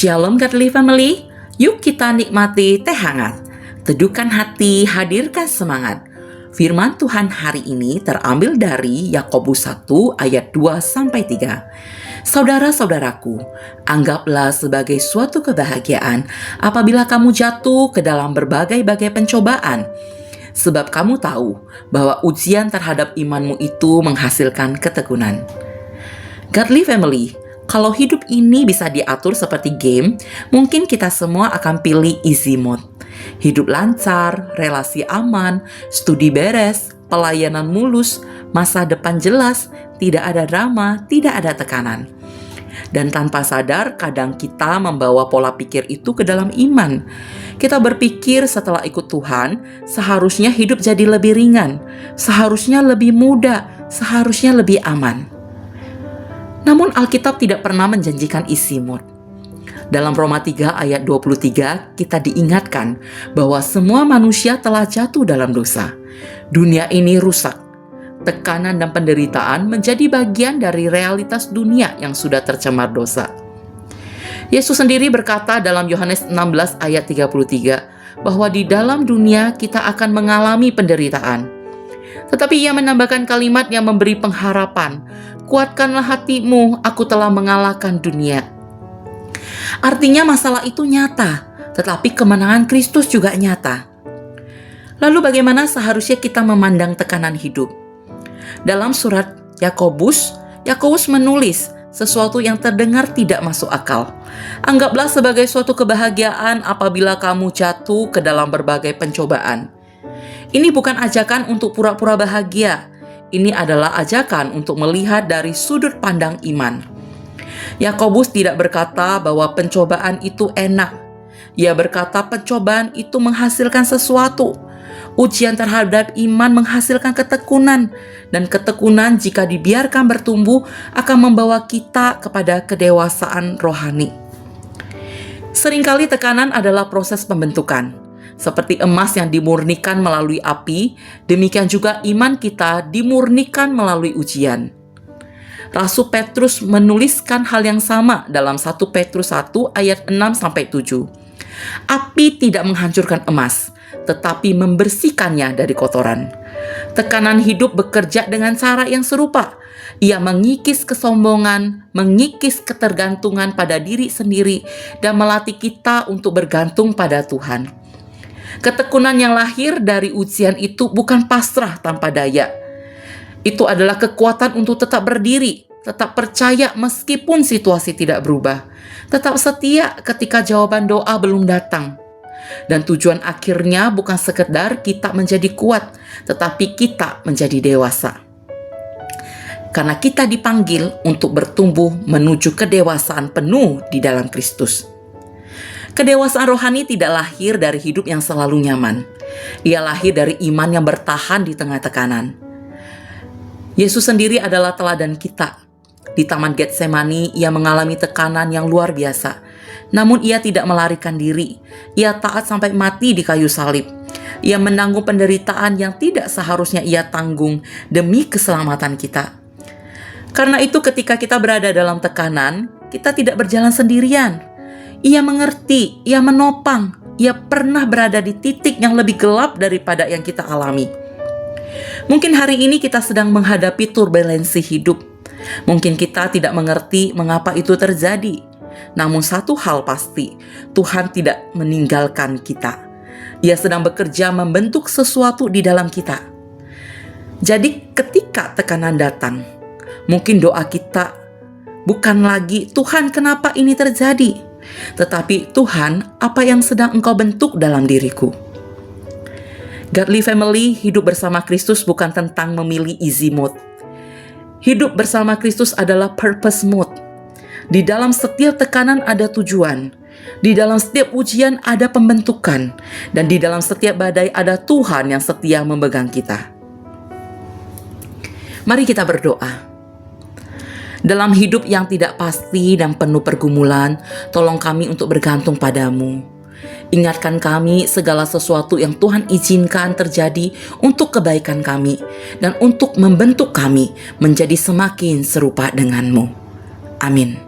Shalom Godly Family, yuk kita nikmati teh hangat. Teduhkan hati, hadirkan semangat. Firman Tuhan hari ini terambil dari Yakobus 1 ayat 2-3. Saudara-saudaraku, anggaplah sebagai suatu kebahagiaan apabila kamu jatuh ke dalam berbagai-bagai pencobaan. Sebab kamu tahu bahwa ujian terhadap imanmu itu menghasilkan ketekunan. Godly Family, kalau hidup ini bisa diatur seperti game, mungkin kita semua akan pilih easy mode. Hidup lancar, relasi aman, studi beres, pelayanan mulus, masa depan jelas, tidak ada drama, tidak ada tekanan. Dan tanpa sadar, kadang kita membawa pola pikir itu ke dalam iman. Kita berpikir setelah ikut Tuhan, seharusnya hidup jadi lebih ringan, seharusnya lebih mudah, seharusnya lebih aman. Namun Alkitab tidak pernah menjanjikan easy mode. Dalam Roma 3 ayat 23, kita diingatkan bahwa semua manusia telah jatuh dalam dosa. Dunia ini rusak. Tekanan dan penderitaan menjadi bagian dari realitas dunia yang sudah tercemar dosa. Yesus sendiri berkata dalam Yohanes 16 ayat 33, bahwa di dalam dunia kita akan mengalami penderitaan. Tetapi ia menambahkan kalimat yang memberi pengharapan, kuatkanlah hatimu, aku telah mengalahkan dunia. Artinya masalah itu nyata, tetapi kemenangan Kristus juga nyata. Lalu bagaimana seharusnya kita memandang tekanan hidup? Dalam surat Yakobus menulis sesuatu yang terdengar tidak masuk akal. Anggaplah sebagai suatu kebahagiaan apabila kamu jatuh ke dalam berbagai pencobaan. Ini bukan ajakan untuk pura-pura bahagia. Ini adalah ajakan untuk melihat dari sudut pandang iman. Yakobus tidak berkata bahwa pencobaan itu enak. Ia berkata pencobaan itu menghasilkan sesuatu. Ujian terhadap iman menghasilkan ketekunan. Dan ketekunan jika dibiarkan bertumbuh akan membawa kita kepada kedewasaan rohani. Seringkali tekanan adalah proses pembentukan. Seperti emas yang dimurnikan melalui api, demikian juga iman kita dimurnikan melalui ujian. Rasul Petrus menuliskan hal yang sama dalam 1 Petrus 1 ayat 6-7. Api tidak menghancurkan emas, tetapi membersihkannya dari kotoran. Tekanan hidup bekerja dengan cara yang serupa. Ia mengikis kesombongan, mengikis ketergantungan pada diri sendiri, dan melatih kita untuk bergantung pada Tuhan. Ketekunan yang lahir dari ujian itu bukan pasrah tanpa daya. Itu adalah kekuatan untuk tetap berdiri, tetap percaya meskipun situasi tidak berubah, tetap setia ketika jawaban doa belum datang. Dan tujuan akhirnya bukan sekedar kita menjadi kuat, tetapi kita menjadi dewasa. Karena kita dipanggil untuk bertumbuh menuju kedewasaan penuh di dalam Kristus. Kedewasaan rohani tidak lahir dari hidup yang selalu nyaman. Ia lahir dari iman yang bertahan di tengah tekanan. Yesus sendiri adalah teladan kita. Di Taman Getsemani, ia mengalami tekanan yang luar biasa. Namun ia tidak melarikan diri. Ia taat sampai mati di kayu salib. Ia menanggung penderitaan yang tidak seharusnya ia tanggung demi keselamatan kita. Karena itu ketika kita berada dalam tekanan, kita tidak berjalan sendirian. Ia mengerti, ia menopang, ia pernah berada di titik yang lebih gelap daripada yang kita alami. Mungkin hari ini kita sedang menghadapi turbulensi hidup. Mungkin kita tidak mengerti mengapa itu terjadi. Namun satu hal pasti, Tuhan tidak meninggalkan kita. Ia sedang bekerja membentuk sesuatu di dalam kita. Jadi ketika tekanan datang, mungkin doa kita bukan lagi, Tuhan kenapa ini terjadi? Tetapi Tuhan, apa yang sedang Engkau bentuk dalam diriku? Godly Family, hidup bersama Kristus bukan tentang memilih easy mode. Hidup bersama Kristus adalah purpose mode. Di dalam setiap tekanan ada tujuan. Di dalam setiap ujian ada pembentukan. Dan di dalam setiap badai ada Tuhan yang setia memegang kita. Mari kita berdoa. Dalam hidup yang tidak pasti dan penuh pergumulan, tolong kami untuk bergantung padamu. Ingatkan kami segala sesuatu yang Tuhan izinkan terjadi untuk kebaikan kami dan untuk membentuk kami menjadi semakin serupa denganmu. Amin.